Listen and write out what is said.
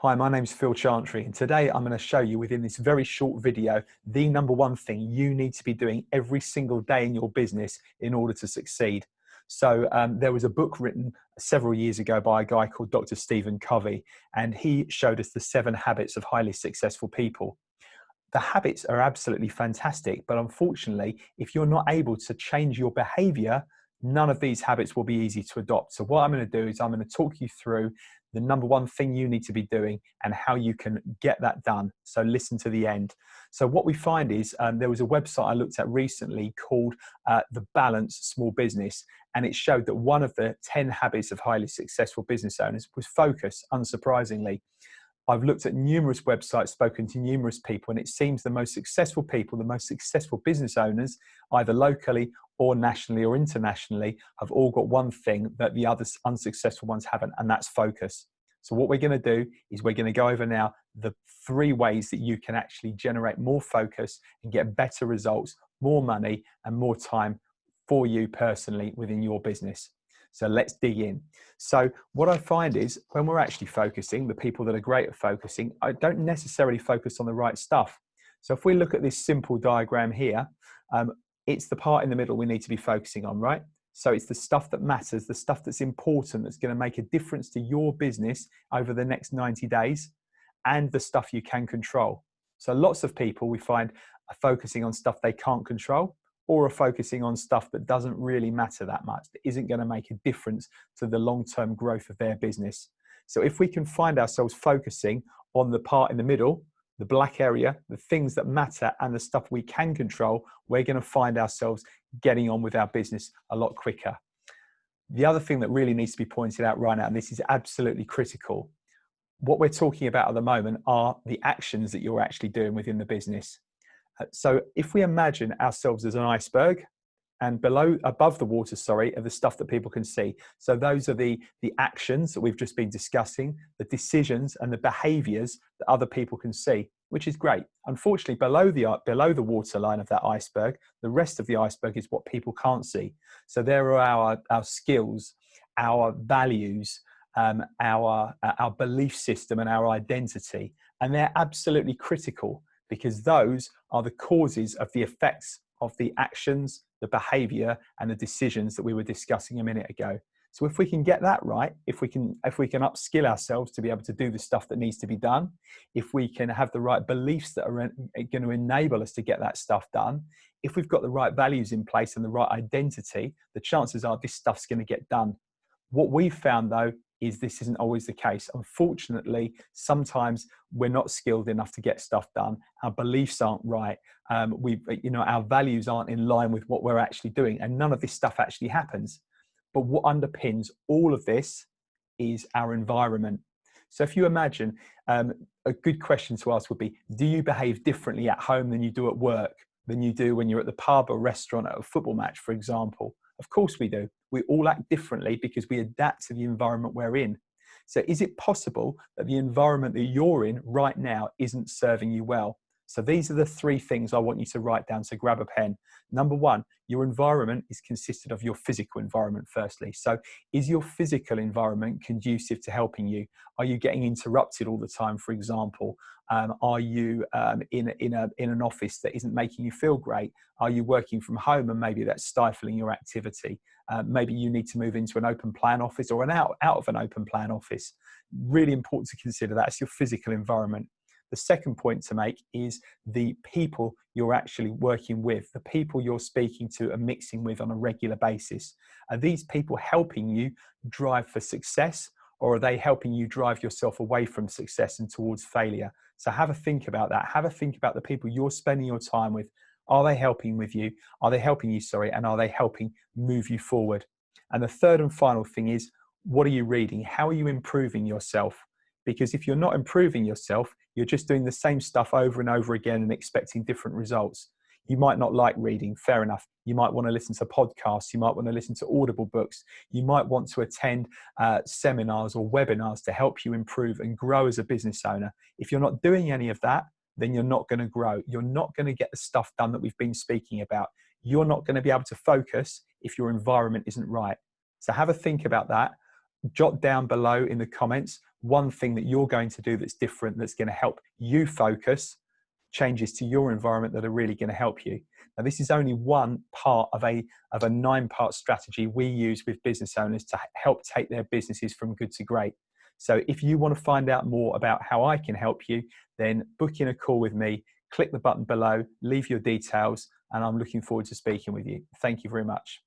Hi, my name's Phil Chantry, and today I'm going to show you within this very short video the number one thing you need to be doing every single day in your business in order to succeed. So there was a book written several years ago by a guy called Dr. Stephen Covey, and he showed us the 7 habits of highly successful people. The habits are absolutely fantastic, but unfortunately, if you're not able to change your behavior, none of these habits will be easy to adopt. So what I'm going to do is I'm going to talk you through the number one thing you need to be doing and how you can get that done. So listen to the end. So what we find is there was a website I looked at recently called The Balanced Small Business, and it showed that one of the 10 habits of highly successful business owners was focus, unsurprisingly. I've looked at numerous websites, spoken to numerous people, and it seems the most successful people, the most successful business owners, either locally or nationally or internationally, have all got one thing that the other unsuccessful ones haven't, and that's focus. So what we're going to do is we're going to go over now the 3 ways that you can actually generate more focus and get better results, more money, and more time for you personally within your business. So let's dig in. So what I find is when we're actually focusing, the people that are great at focusing, I don't necessarily focus on the right stuff. So if we look at this simple diagram here, it's the part in the middle we need to be focusing on, right? So it's the stuff that matters, the stuff that's important, that's going to make a difference to your business over the next 90 days, and the stuff you can control. So lots of people we find are focusing on stuff they can't control, or are focusing on stuff that doesn't really matter that much, that isn't going to make a difference to the long-term growth of their business. So if we can find ourselves focusing on the part in the middle, the black area, the things that matter and the stuff we can control, we're going to find ourselves getting on with our business a lot quicker. The other thing that really needs to be pointed out right now, and this is absolutely critical, what we're talking about at the moment are the actions that you're actually doing within the business. So if we imagine ourselves as an iceberg, and above the water, are the stuff that people can see. So those are the actions that we've just been discussing, the decisions and the behaviors that other people can see, which is great. Unfortunately, below the waterline of that iceberg, the rest of the iceberg is what people can't see. So there are our skills, our values, our belief system and our identity. And they're absolutely critical, because those are the causes of the effects of the actions, the behavior, and the decisions that we were discussing a minute ago. So if we can get that right, if we can upskill ourselves to be able to do the stuff that needs to be done, if we can have the right beliefs that are going to enable us to get that stuff done, if we've got the right values in place and the right identity, the chances are this stuff's going to get done. What we've found, though, is this isn't always the case. Unfortunately, sometimes we're not skilled enough to get stuff done. Our beliefs aren't right. Our values aren't in line with what we're actually doing, and none of this stuff actually happens. But what underpins all of this is our environment. So if you imagine, a good question to ask would be, do you behave differently at home than you do at work, than you do when you're at the pub or restaurant at a football match, for example? Of course we do. We all act differently because we adapt to the environment we're in. So is it possible that the environment that you're in right now isn't serving you well? So these are the 3 things I want you to write down. So grab a pen. Number 1, your environment is consisted of your physical environment firstly. So is your physical environment conducive to helping you? Are you getting interrupted all the time, for example? Are you in an office that isn't making you feel great? Are you working from home and maybe that's stifling your activity? Maybe you need to move into an open plan office or out of an open plan office. Really important to consider that. It's your physical environment. The second point to make is the people you're actually working with, the people you're speaking to and mixing with on a regular basis. Are these people helping you drive for success, or are they helping you drive yourself away from success and towards failure? So have a think about that. Have a think about the people you're spending your time with. Are they helping with you? Are they helping you, and are they helping move you forward? And the third and final thing is, what are you reading? How are you improving yourself? Because if you're not improving yourself, you're just doing the same stuff over and over again and expecting different results. You might not like reading, fair enough. You might want to listen to podcasts. You might want to listen to Audible books. You might want to attend seminars or webinars to help you improve and grow as a business owner. If you're not doing any of that, then you're not going to grow. You're not going to get the stuff done that we've been speaking about. You're not going to be able to focus if your environment isn't right. So have a think about that. jot down below in the comments one thing that you're going to do that's different, that's going to help you focus, changes to your environment that are really going to help you. Now, this is only one part of a 9-part strategy we use with business owners to help take their businesses from good to great. So if you want to find out more about how I can help you, then book in a call with me, click the button below, leave your details, and I'm looking forward to speaking with you. Thank you very much.